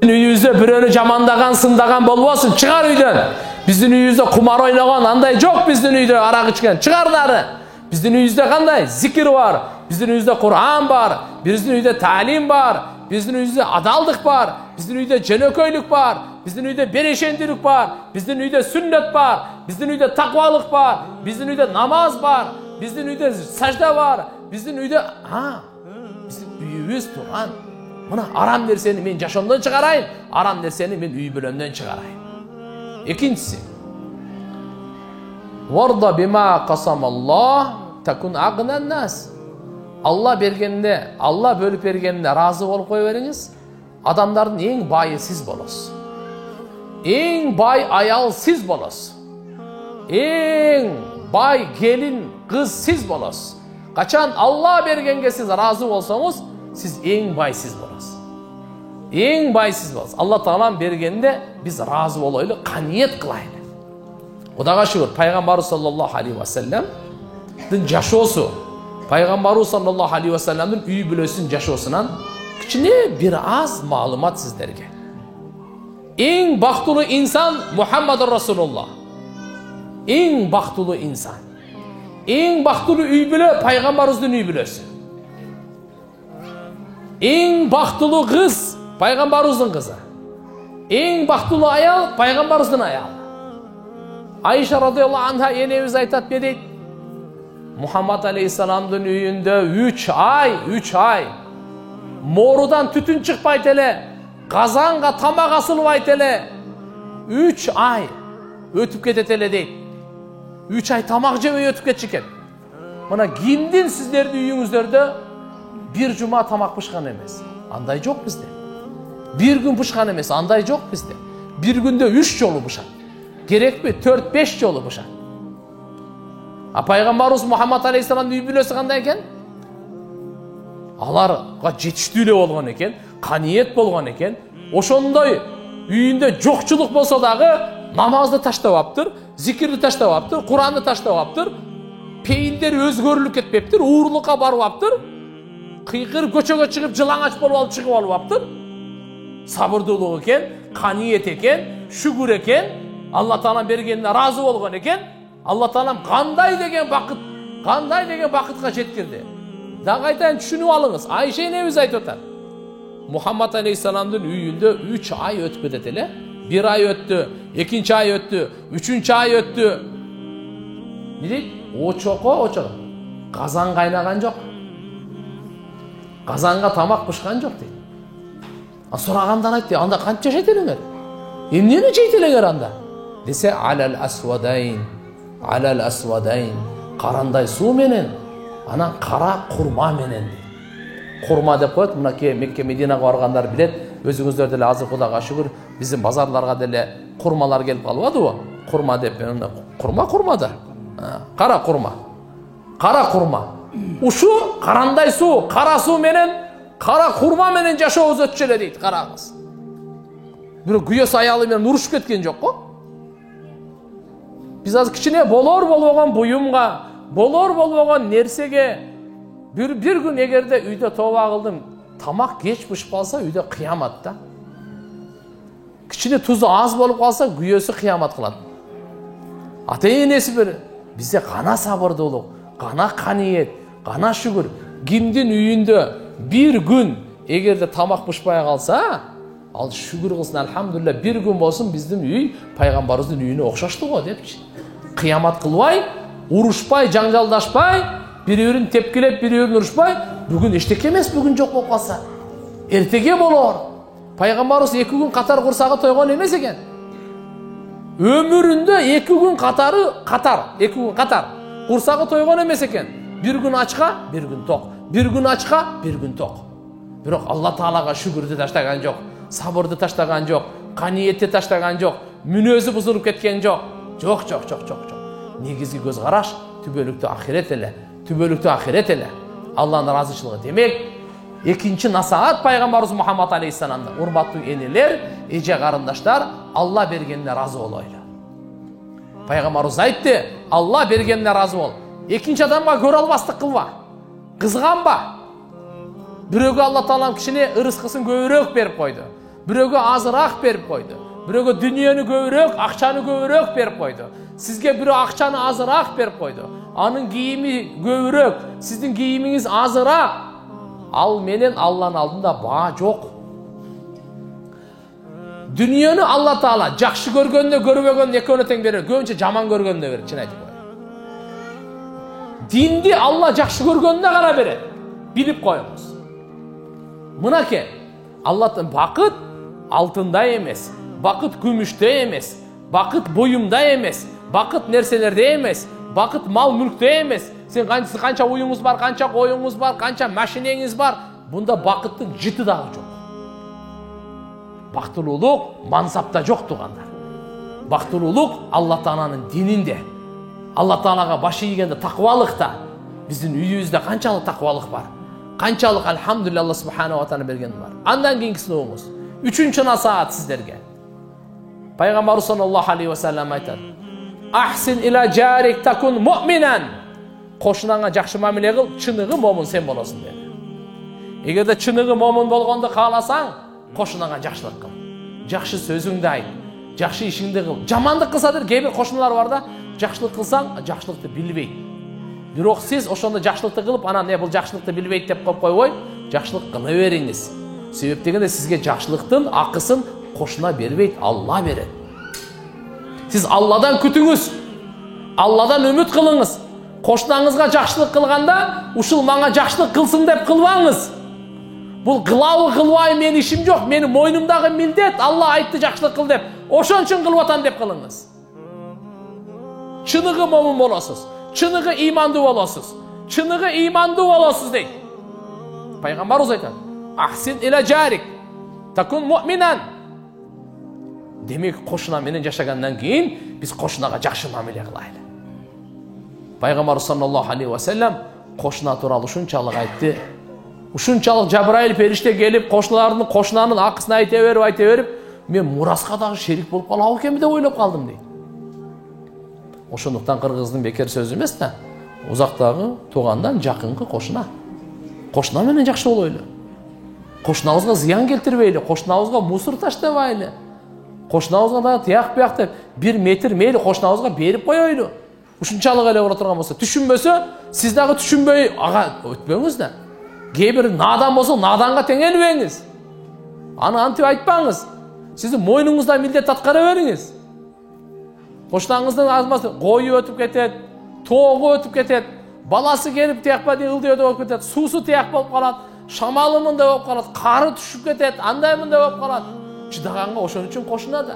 Үйүбүздө бирөөнү жамандаган, сындаган болбосун. Чыгар үйдөн. Биздин үйүбүздө кумар ойногон, андай жок биздин үйдө арак ичкен. Чыгар нары. Биздин үйүбүздө кандай? Зикир бар. Биздин үйүбүздө Кур'ан бар. Биздин үйдө таалим бар. Биздин үйүбүздө адалдык бар. Биздин үйдө жөнөкөйлүк бар. Биздин үйдө берешендүүлүк бар. Биздин үйдө сүннөт бар. Биздин үйдө таквалык бар. Биздин үйдө намаз бар. Биздин үйдө сажда бар. Биздин үйдө биздин үйүбүз турган. Мына арам нерсени мен жашоомдон чыгарайын, арам нерсени мен үй бүлөмдөн чыгарайын. Экинчиси. Варда бима касамаллах такун агнан нас. Алла бергенде, Алла бөлүп бергенде разы болуп кое бериңиз. Адамдардын эң байы сиз болосуз. Эң бай аял сиз болосуз. Эң бай келин, кыз сиз болосуз. Качан Алла бергенге сиз разы болсоңуз, сиз эң бай сиз болосуз. Эң бай сиз болосуз. Алла Таалам бергенде биз разы болойлу, каниет кылайлы. Кудайга шүгүр, пайгамбарыбыз саллаллаху алейхи ва салламдын жашоосу, пайгамбарыбыз саллаллаху алейхи ва салламдын үй бүлөсүнүн жашоосунан кичине бир аз маалымат сиздерге. Эң бактылуу инсан Мухаммад Расулуллах. Эң бактылуу инсан. Эң бактылуу үй бүлө пайгамбарыбыздын үй бүлөсү. Эң бактылуу кыз пайгамбарыбыздын кызы. Эң бактылуу аял пайгамбарыбыздын аялы. Айша радыйаллаху анха энебиз айтат, дейт. Мухаммад алейхиссаламдын үйүндө 3 ай морудан түтүн чыкпайт эле, казанга тамак асылбайт эле. 3 ай өтүп кетет эле дейт. 3 ай тамак жебей өтүп кетчү экен. Мына кимдин сиздердин үйүңүздөрдө bir cuma tamak pişkan emez. Anday yok bizde. Bir gün pişkan emez. Anday yok bizde. Bir günde 3 yolu pişan. Gerek mi? 4-5 yolu pişan. Peygamberimiz Muhammed Aleyhisselam'ın üy bülösü kanday eken? Alarga жетиштүүлүү болгон экен, каниет болгон экен. Ошондой үйүндө жокчулук болсо дагы намазды таштабаптыр, зикирди таштабаптыр, Куранды таштабаптыр, пейилдери өзгөрүлүп кетпептир, уурулукка барбаптыр. Кыйкыр көчөгө чыгып жылаңач болуп алып чыгып албаптыр. Сабырдуулук экен, каниет экен, шүгүр экен, Алла Таалам бергенине разы болгон экен. Алла Таалам кандай деген бакытка жеткирди. Дагы айтайын, түшүнүп алыңыз. Айша энебиз айтып атат. Мухаммад алейхиссаламдын үйүндө 3 ай өтүп кетет эле. 1 ай өттү, 2 ай өттү, 3 ай өттү. Не дейт? Очоко. Казан кайнаган жок. Казанга тамак пышкан жок дейт. Сурагандан айтты, анда канча жейт элеңер? Эмнени жейт элеңер анда? Десе, алал асвадайн. Карандай суу менен, анан кара курма менен дейт. Курма деп коет, мына Мекке Мединага баргандар билет. Өзүңүздөр деле азыр Кудайга шүгүр, биздин базарларга деле курмалар келип калбадыбы? Курма деп, курма да. Кара курма. Ушу карандай суу, кара суу менен, кара курма менен жашообуз өтчү эле дейт, караңыз. Бирок күйөөсү аялы менен урушуп кеткен жок го. Биз азыр кичине болбогон буюмга, болбогон нерсеге бир күн эгерде үйдө тооба кылдым, тамак кеч пышып калса, үйдө кыямат да. Кичине тузу аз болуп калса, күйөөсү кыямат кылат. Ата-энеси бир бизде гана сабырдуулук, гана каниет, гана шүгүр. Кимдин үйүндө bir gün эгерде тамак пышпай калса, ал шүгүр кылсын, алхамдулилля, bir gün болсун биздин үй пайгамбарыбыздын үйүнө окшошту го депчи. Кыямат кылбай, урушпай, жаңжалдашпай, бири-бирин тепкилеп, бири-бирин урушпай, бүгүн эчтеке эмес, бүгүн жок болуп калса, эртеге болор. Пайгамбарыбыз 2 gün катар курсагы тойгон эмес экен. Өмүрүндө 2 gün катар курсагы тойгон эмес экен. Bir gün açka, bir gün tok. Bir gün açka, bir gün tok. Бирок Алла Таалага шүгүрдү таштаган жок, сабырды таштаган жок, каниетти таштаган жок, мүнөзү бузулуп кеткен жок. Жок. Негизги көз караш түбөлүктүү ахирет эле. Алланын ыраазычылыгы. Демек, экинчи насаат пайгамбарыбыз Мухаммад алейхиссаламда. Урматтуу энелер, эже карындаштар, Алла бергенине разы болойлу. Пайгамбарыбыз айтты, Алла бергенине разы бол. Экинчи адамга көрө албастык кылба. Кызганба. Бирөөгө Алла Таалам кишине ырыскысын көбүрөөк берип койду. Бирөөгө азыраак берип койду. Бирөөгө дүнүйөнү көбүрөөк, акчаны көбүрөөк берип койду. Сизге бирөө акчаны азыраак берип койду. Анын кийими көбүрөөк, сиздин кийимиңиз азыраак. Ал менен Алланын алдында баа жок. Дүнүйөнү Алла Таала жакшы көргөндө, көрбөгөндө экөөнө тең берер. Көбүнчө жаман көргөндө берет, чын айтып коеюн. Динди Алла жакшы көргөндө гана берет. Билип коюңуз. Мынакей, Аллахтын бакыт алтында эмес, бакыт күмүштө эмес, бакыт буюмда эмес, бакыт нерселерде эмес, бакыт мал мүлктө эмес. Сен канча уюңуз бар, канча коюңуз бар, канча машинеңиз бар, бунда бакыттын жыты дагы жок. Бактылуулук мансапта жок тугандар. Бактылуулук Алла Тааланын дининде. Алла Таалага баш ийгенде таквалыкта. Биздин үйүбүздө канчалык таквалык бар. Канчалык алхамдулилlah Алла субхана ва таала берген бар. Андан кийинкисин окуңуз. 3-чү насаат сиздерге. Пайгамбар саллаллаху алейхи ва саллям айтат: "Ахсин иля жарик такун муъминан." Кошунаңа жакшы мамиле кыл, чыныгы момун сен болосуң деди. Эгерде чыныгы момун болгонду кааласаң, кошунаңа жакшылык кыл. Жакшы сөзүңдү айт, жакшы ишиңди кыл. Жамандык кылса да кээ бир кошуналар бар да, жакшылык кылсаң, жакшылыкты билбейт. Бирок сиз ошондо жакшылыкты кылып, анан бул жакшылыкты билбейт деп коюп койбой, жакшылык кыла бериңиз. Себеп дегенде сизге жакшылыктын акысын кошуна бербейт, Алла берет. Сиз Алладан күтүңүз. Алладан үмүт кылыңыз. Кошунаңызга жакшылык кылганда, ушул мага жакшылык кылсын деп кылбаңыз. Бул кылабы кылбайбы менин ишим жок, менин мойнумдагы милдет, Алла айтты жакшылык кыл деп. Ошон үчүн кылып атам деп кылыңыз. Чыныгы момун болосуз. Чыныгы имандуу болосуз. Чыныгы имандуу болосуз дейт. Пайгамбарыбыз айтат: "Ахсин иля жарик такун муъминан." Демек кошуна менен жашагандан кийин биз кошунага жакшы мамиле кылайлы. Пайгамбар саллаллаху алейхи ва саллям кошуна тууралуу ушунчалык айтты. Ушунчалык Жабраил периште келип, кошунанын акысын айта берип, мен мураска дагы шерик болуп калабы экенби деп ойлоп калдым дейт. Ошондуктан кыргыздын бекер сөзү эмес да, узактагы туугандан жакынкы кошуна. Кошуна менен жакшы болойлу. Кошунабызга зыян келтирбейли, кошунабызга мусор таштабайлы. Кошунабызга дагы тияк бияк деп 1 метр мейли кошунабызга берип коелу. Ушунчалык эле боло турган болсо, түшүнбөсө, сиз дагы түшүнбөй ага өтпөңүз да. Кээ бир надан болсо, наданга теңелбеңиз. Аны антип айтпаңыз. Сиздин мойнуңузда милдет аткара бериңиз. Кошунаңыздын азмасы кою өтүп кетет, тоогу өтүп кетет, баласы келип тиякпа ылдый болуп кетет, суусу тияк болуп калат, шамалы мындай болуп калат, кары түшүп кетет, андай мындай болуп калат. Чыдаганга ошон үчүн кошуна да.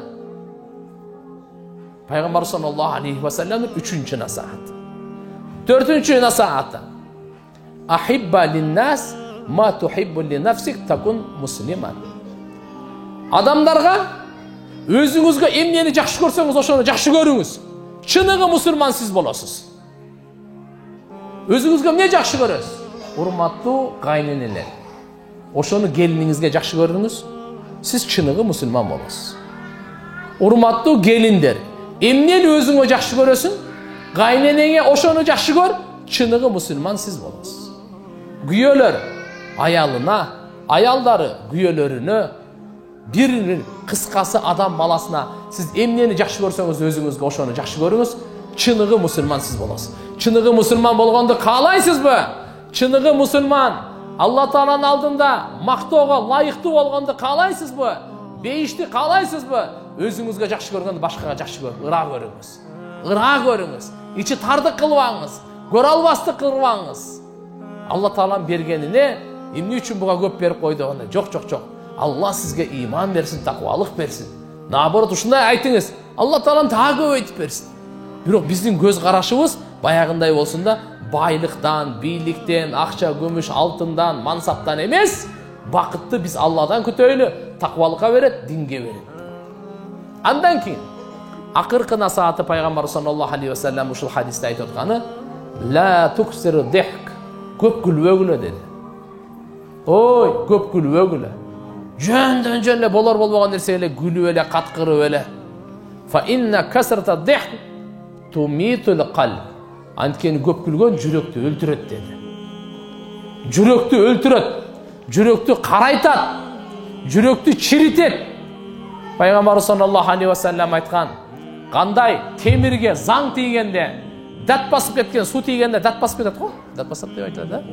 Пайгамбар саллаллаху алейхи ва саллямдын 3-чү насааты. 4-чү насааты: "Ахибба лин-нас ма тухиббу ли-нафсик такун муслиман." Адамдарга өзүңүзгө эмнени жакшы көрсөңүз, ошону жакшы көрүңүз. Чыныгы мусулман сиз болосуз. Өзүңүзгө эмне жакшы көрөсүз? Урматтуу кайненелер. Ошону келиниңизге жакшы көрүңүз. Сиз чыныгы мусулман болосуз. Урматтуу келиндер, эмнени өзүңө жакшы көрөсүң? Кайненеңе ошону жакшы көр, чыныгы мусулман сиз болосуз. Күйөөлөр аялына, аялдары күйөөлөрүнө, бир кыскасы адам баласына сиз эмнени жакшы көрсөңүз өзүңүзгө ошону жакшы көрүңүз. Чыныгы мусулман сиз болосуз. Чыныгы мусулман болгонду каалайсызбы? Чыныгы мусулман Алла Тааланын алдында мактоого лайыктуу болгонду каалайсызбы? Бейишти каалайсызбы? Өзүңүзгө жакшы көргөндү башкага жакшы көрүңүз. Ыра көрүңүз. Ыра көрүңүз. Ичи тардык кылбаңыз. Көрө албастык кылбаңыз. Алла Тааланын бергенине эмне үчүн буга көп берип койду? Жок. Алла сизге иман берсин, таквалык берсин. Наоборот, ушундай айтыңыз. Алла Таалан дагы көбөйтүп берсин. Бирок биздин көз карашыбыз баягындай болсун да, байлыктан, бийликтен, акча, күмүш, алтындан, мансаптан эмес, бакытты биз Алладан күтөйлү, таквалыкка берет, динге берет. Андан кийин акыркы насааты пайгамбар саллаллаху алейхи ва саллям ушул хадисте айтып атканы: "Ла туксир дихк." Көп күлбөгүлө деди. Ой, көп күлбөгүлө. Жөндөн эле болор болбогон нерсе эле күлүп эле, каткырып эле. Fa inna kasrata dhihk tumitul qalb. Анткени көп күлгөн жүрөктү өлтүрөт деди. Жүрөктү өлтүрөт. Жүрөктү карайтат. жүректі чиритет. Пайғамбар саллаллаху алейхи ва саллям айтқан, қандай темірге заң тигенде, дат басып кеткен, су тигенде дат басып кетеді ғой? Дат басады деп айтады, да?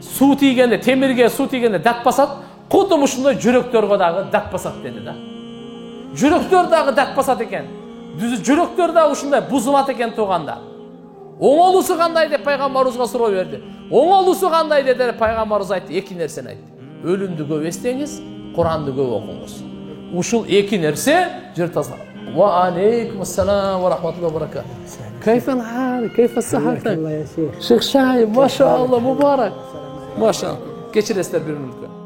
Су тигенде, темірге су тигенде дат басады, құдды мұшындай жүректерге дағы дат басады деді, да? Жүректер дағы дат басады екен. Жүректер дағы ұшындай бұзылады екен туғанда. Оңолысы қандай деп пайғамбарымызға сұрау берді. Оңолысы қандай деді, пайғамбарымыз айтты, екі нәрсені айтты. Өлімді көп естеңіз, Құранды көп оқыңыз. Ушыл екі нәрсе жер таза. Ва алейкум ассалам ва рахматуллахи ва баракатух. Кайфал хал, кайфа сахатак? Шейх Шайб, машалла, мубарак. Машалла. Кечіресіздер бір минутқа.